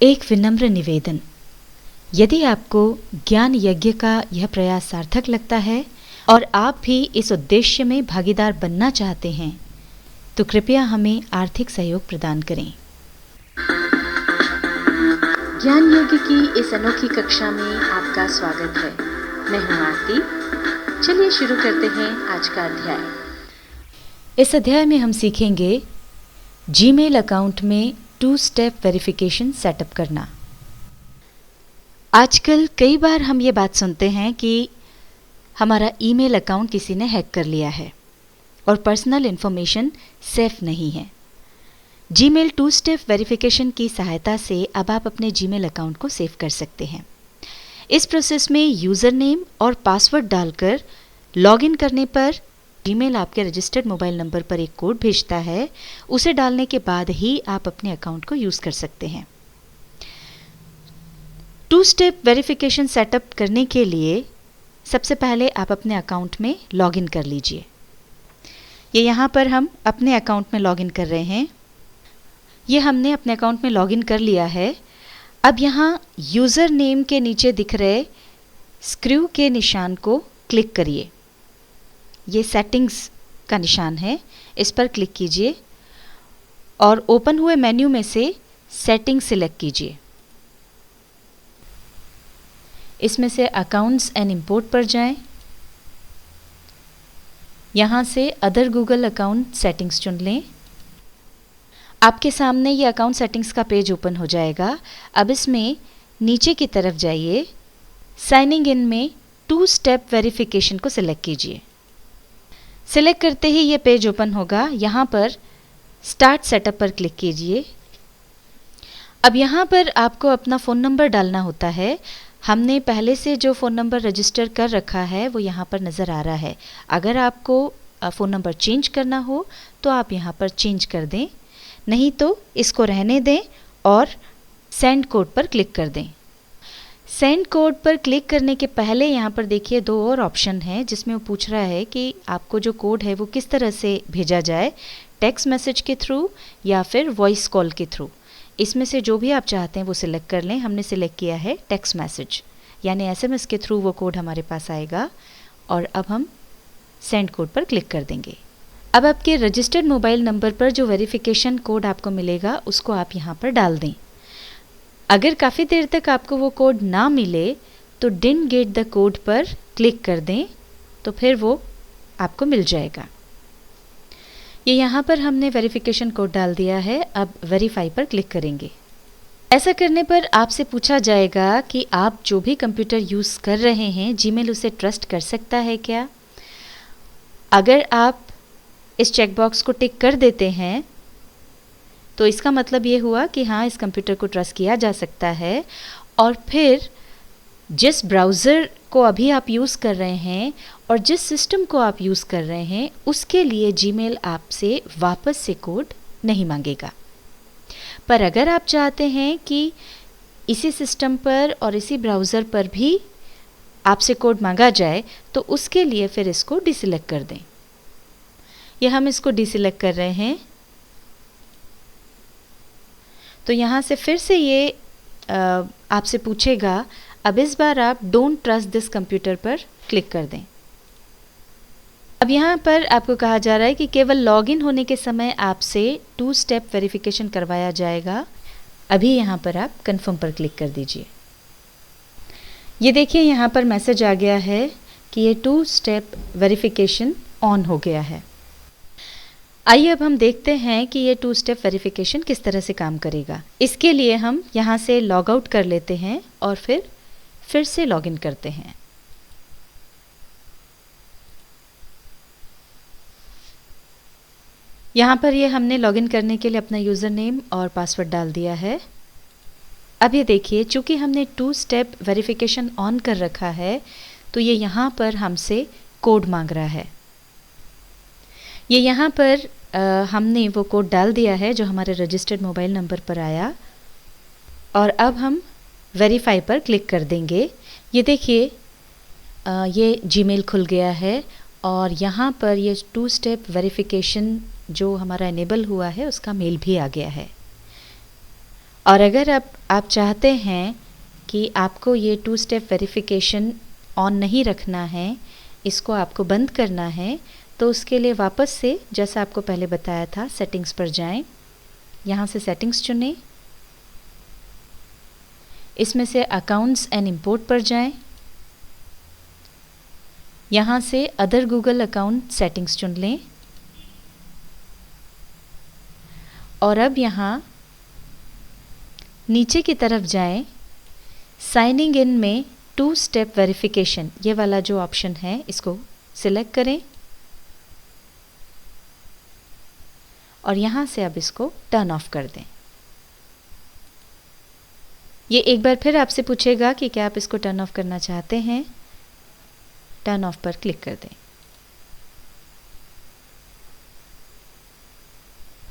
एक विनम्र निवेदन। यदि आपको ज्ञान यज्ञ का यह प्रयास सार्थक लगता है और आप भी इस उद्देश्य में भागीदार बनना चाहते हैं, तो कृपया हमें आर्थिक सहयोग प्रदान करें। ज्ञान यज्ञ की इस अनोखी कक्षा में आपका स्वागत है। मैं हूं आरती। चलिए शुरू करते हैं आज का अध्याय। इस अध्याय में हम सीखेंगे जीमेल अकाउंट में 2 स्टेप वेरिफिकेशन सेटअप करना। आजकल कई बार हम ये बात सुनते हैं कि हमारा ईमेल अकाउंट किसी ने हैक कर लिया है और पर्सनल इन्फॉर्मेशन सेफ नहीं है। जीमेल 2 स्टेप वेरिफिकेशन की सहायता से अब आप अपने जीमेल अकाउंट को सेव कर सकते हैं। इस प्रोसेस में यूज़र नेम और पासवर्ड डालकर लॉगिन करने पर जीमेल आपके रजिस्टर्ड मोबाइल नंबर पर एक कोड भेजता है। उसे डालने के बाद ही आप अपने अकाउंट को यूज़ कर सकते हैं। 2 स्टेप वेरिफिकेशन सेटअप करने के लिए सबसे पहले आप अपने अकाउंट में लॉगिन कर लीजिए। ये यहाँ पर हम अपने अकाउंट में लॉगिन कर रहे हैं। ये हमने अपने अकाउंट में लॉगिन कर लिया है। अब यहाँ यूज़र नेम के नीचे दिख रहे स्क्रू के निशान को क्लिक करिए। ये सेटिंग्स का निशान है, इस पर क्लिक कीजिए और ओपन हुए मेन्यू में से सेटिंग सिलेक्ट कीजिए। इसमें से अकाउंट्स एंड इंपोर्ट पर जाएं। यहाँ से अदर गूगल अकाउंट सेटिंग्स चुन लें। आपके सामने ये अकाउंट सेटिंग्स का पेज ओपन हो जाएगा। अब इसमें नीचे की तरफ जाइए। साइनिंग इन में 2 स्टेप वेरिफिकेशन को सिलेक्ट कीजिए। सिलेक्ट करते ही ये पेज ओपन होगा। यहाँ पर स्टार्ट सेटअप पर क्लिक कीजिए। अब यहाँ पर आपको अपना फ़ोन नंबर डालना होता है। हमने पहले से जो फ़ोन नंबर रजिस्टर कर रखा है वो यहाँ पर नज़र आ रहा है। अगर आपको फ़ोन नंबर चेंज करना हो तो आप यहाँ पर चेंज कर दें, नहीं तो इसको रहने दें और सेंड कोड पर क्लिक कर दें। सेंड कोड पर क्लिक करने के पहले यहाँ पर देखिए 2 और ऑप्शन हैं जिसमें वो पूछ रहा है कि आपको जो कोड है वो किस तरह से भेजा जाए, टेक्स्ट मैसेज के थ्रू या फिर वॉइस कॉल के थ्रू। इसमें से जो भी आप चाहते हैं वो सिलेक्ट कर लें। हमने सिलेक्ट किया है टेक्स्ट मैसेज, यानी SMS के थ्रू वो कोड हमारे पास आएगा और अब हम सेंड कोड पर क्लिक कर देंगे। अब आपके रजिस्टर्ड मोबाइल नंबर पर जो वेरिफिकेशन कोड आपको मिलेगा उसको आप यहाँ पर डाल दें। अगर काफ़ी देर तक आपको वो कोड ना मिले तो डिडंट गेट द कोड पर क्लिक कर दें, तो फिर वो आपको मिल जाएगा। ये यहाँ पर हमने वेरिफिकेशन कोड डाल दिया है। अब वेरीफाई पर क्लिक करेंगे। ऐसा करने पर आपसे पूछा जाएगा कि आप जो भी कंप्यूटर यूज़ कर रहे हैं जीमेल उसे ट्रस्ट कर सकता है क्या। अगर आप इस चेकबॉक्स को टिक कर देते हैं तो इसका मतलब ये हुआ कि हाँ, इस कंप्यूटर को ट्रस्ट किया जा सकता है। और फिर जिस ब्राउज़र को अभी आप यूज़ कर रहे हैं और जिस सिस्टम को आप यूज़ कर रहे हैं उसके लिए जीमेल आपसे वापस से कोड नहीं मांगेगा। पर अगर आप चाहते हैं कि इसी सिस्टम पर और इसी ब्राउज़र पर भी आपसे कोड मांगा जाए तो उसके लिए फिर इसको डिसेलेक्ट कर दें। यह हम इसको डिसेलेक्ट कर रहे हैं। तो यहाँ से फिर से ये आपसे पूछेगा। अब इस बार आप डोंट ट्रस्ट दिस कंप्यूटर पर क्लिक कर दें। अब यहाँ पर आपको कहा जा रहा है कि केवल लॉगिन होने के समय आपसे 2 स्टेप वेरिफिकेशन करवाया जाएगा। अभी यहाँ पर आप कंफर्म पर क्लिक कर दीजिए। ये देखिए यहाँ पर मैसेज आ गया है कि ये 2 स्टेप वेरिफिकेशन ऑन हो गया है। आइए अब हम देखते हैं कि ये 2 स्टेप वेरिफिकेशन किस तरह से काम करेगा। इसके लिए हम यहाँ से लॉग आउट कर लेते हैं और फिर से लॉगिन करते हैं। यहाँ पर ये हमने लॉगिन करने के लिए अपना यूज़र नेम और पासवर्ड डाल दिया है। अब ये देखिए, चूँकि हमने 2 स्टेप वेरिफिकेशन ऑन कर रखा है तो ये यहाँ पर हमसे कोड मांग रहा है। ये यहाँ पर हमने वो कोड डाल दिया है जो हमारे रजिस्टर्ड मोबाइल नंबर पर आया और अब हम वेरीफाई पर क्लिक कर देंगे। ये देखिए ये जीमेल खुल गया है और यहाँ पर ये 2 स्टेप वेरिफिकेशन जो हमारा इनेबल हुआ है उसका मेल भी आ गया है। और अगर आप चाहते हैं कि आपको ये 2 स्टेप वेरिफिकेशन ऑन नहीं रखना है, इसको आपको बंद करना है, तो उसके लिए वापस से जैसा आपको पहले बताया था सेटिंग्स पर जाएं, यहाँ से सेटिंग्स चुनें, इसमें से अकाउंट्स एंड इंपोर्ट पर जाएं, यहाँ से अदर गूगल अकाउंट सेटिंग्स चुन लें और अब यहाँ नीचे की तरफ जाएं, साइनिंग इन में 2 स्टेप वेरिफिकेशन ये वाला जो ऑप्शन है इसको सिलेक्ट करें और यहाँ से अब इसको टर्न ऑफ कर दें। ये एक बार फिर आपसे पूछेगा कि क्या आप इसको टर्न ऑफ करना चाहते हैं। टर्न ऑफ पर क्लिक कर दें।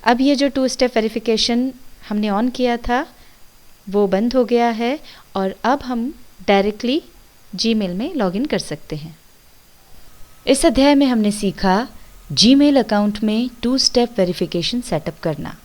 अब ये जो 2 स्टेप वेरिफिकेशन हमने ऑन किया था वो बंद हो गया है और अब हम डायरेक्टली जीमेल में लॉगिन कर सकते हैं। इस अध्याय में हमने सीखा जीमेल अकाउंट में 2 स्टेप वेरिफिकेशन सेटअप करना।